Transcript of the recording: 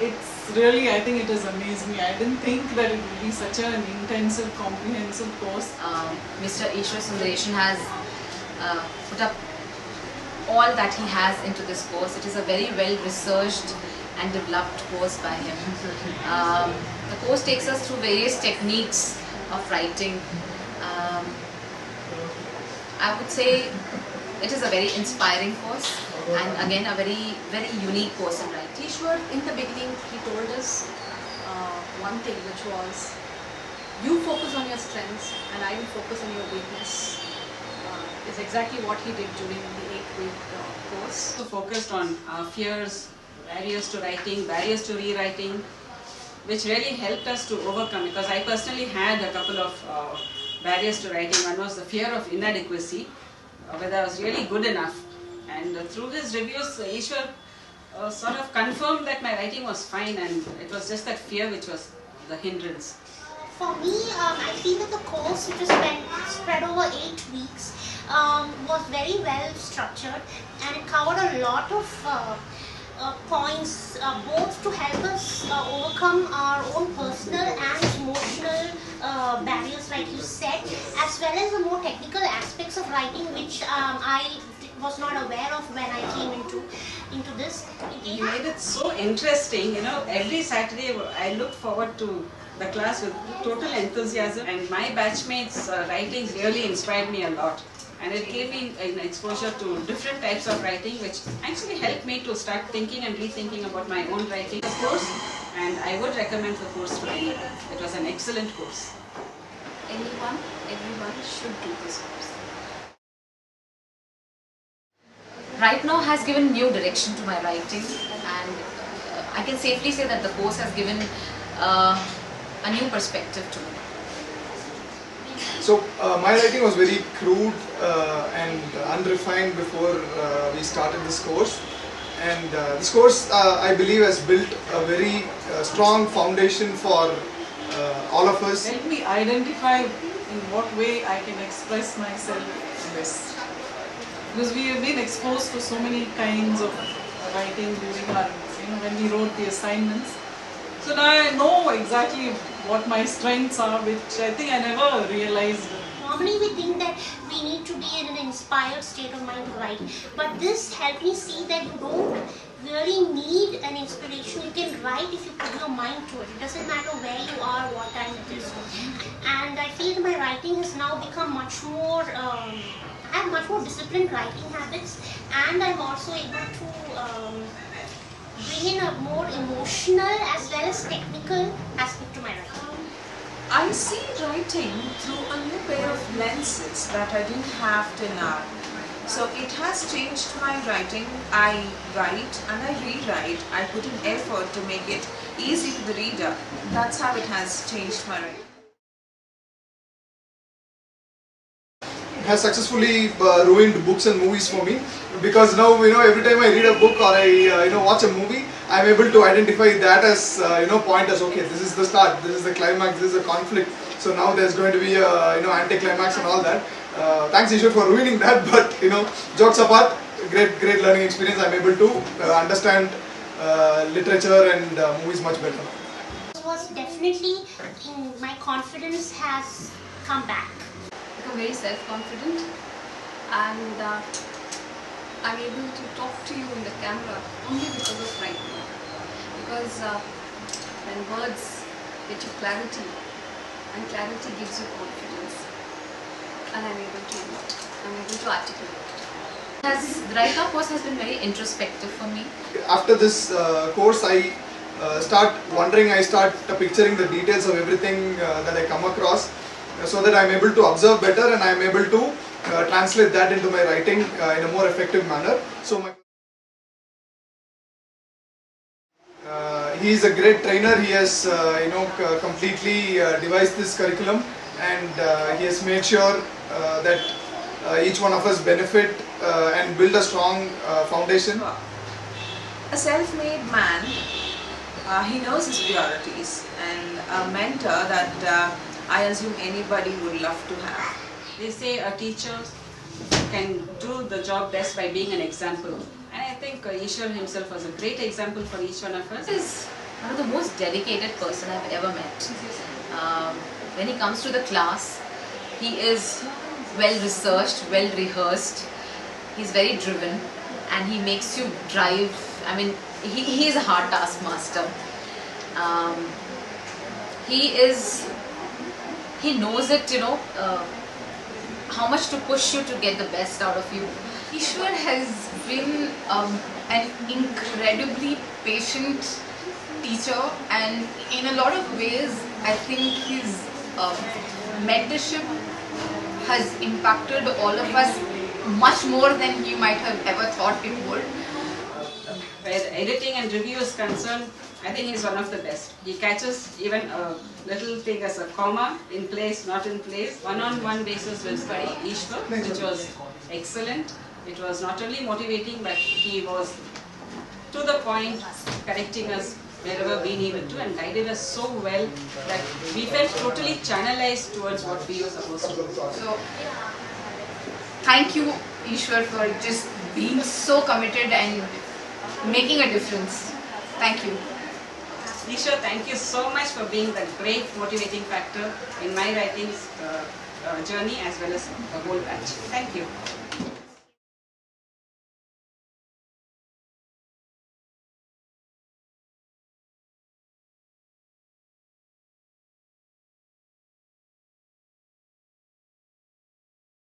it's really, I think it has amazed me. I didn't think that it would be such an intensive, comprehensive course. Mr. Ishwar Sundareshan has put up all that he has into this course. It is a very well researched and developed course by him. The course takes us through various techniques of writing. I would say it is a very inspiring course and again a very unique course in writing. Ishwar, in the beginning, he told us one thing, which was, you focus on your strengths and I will focus on your weakness. Is exactly what he did during the 8-week course. So focused on fears, barriers to writing, barriers to rewriting, which really helped us to overcome, because I personally had a couple of barriers to writing. One was the fear of inadequacy, whether I was really good enough. And through his reviews, Ishwar sort of confirmed that my writing was fine, and it was just that fear which was the hindrance. For me, I feel that the course, which was spread over 8 weeks, was very well structured, and it covered a lot of points, both to help us overcome our own personal and emotional barriers, like you said, as well as the more technical aspects of writing, which I was not aware of when I came into this. You made it so interesting. You know, every Saturday I look forward to the class with total enthusiasm, and my batchmates' writings really inspired me a lot. And it gave me an exposure to different types of writing, which actually helped me to start thinking and rethinking about my own writing course. And I would recommend the course to anyone. It was an excellent course. Everyone should do this course. Right Now has given new direction to my writing, and I can safely say that the course has given a new perspective to me. So my writing was very crude and unrefined before we started this course, and this course I believe has built a very strong foundation for all of us. Help me identify in what way I can express myself in this. Because we have been exposed to so many kinds of writing during our, when we wrote the assignments. So now I know exactly what my strengths are, which I think I never realized. Normally we think that we need to be in an inspired state of mind to write, but this helped me see that you don't really need an inspiration. You can write if you put your mind to it. It doesn't matter where you are, what time it is. And I feel that my writing has now become much more, I have much more disciplined writing habits, and I'm also able to bring in a more emotional as well as technical aspect to my writing. I see writing through a new pair of lenses that I didn't have till now. So it has changed my writing. I write and I rewrite. I put in effort to make it easy for the reader. That's how it has changed my writing. Has successfully ruined books and movies for me, because now every time I read a book or I watch a movie, I'm able to identify that as point as, okay, this is the start, this is the climax, this is the conflict, so now there's going to be a anti-climax and all that. Thanks Ishwar for ruining that, but jokes apart, great learning experience. I'm able to understand literature and movies much better now. It was definitely, my confidence has come back. Become very self-confident, and I'm able to talk to you in the camera only because of writing. Because when words get you clarity, and clarity gives you confidence, and I'm able to articulate. The Right Now course has been very introspective for me. After this course, I start wondering, I start picturing the details of everything that I come across, so that I'm able to observe better and I'm able to translate that into my writing in a more effective manner. So he is a great trainer. He has completely devised this curriculum, and he has made sure that each one of us benefit and build a strong foundation. A self-made man, he knows his priorities, and a mentor that I assume anybody would love to have. They say a teacher can do the job best by being an example. And I think Ishwar himself was a great example for each one of us. His one of the most dedicated person I've ever met. When he comes to the class, he is well researched, well rehearsed. He's very driven, and he makes you drive. I mean, he is a hard taskmaster. He knows it, how much to push you to get the best out of you. Ishwar has been an incredibly patient teacher, and in a lot of ways I think his mentorship has impacted all of us much more than he might have ever thought it would. Where editing and review is concerned, I think he's one of the best. He catches even a little thing as a comma in place, not in place. One-on-one basis with Ishwar, which was excellent. It was not only motivating, but he was to the point, correcting us wherever we needed to, and guided us so well that we felt totally channelized towards what we were supposed to do. So, thank you, Ishwar, for just being so committed and making a difference. Thank you. Ishwar, thank you so much for being the great motivating factor in my writing journey as well as the whole batch. Thank you.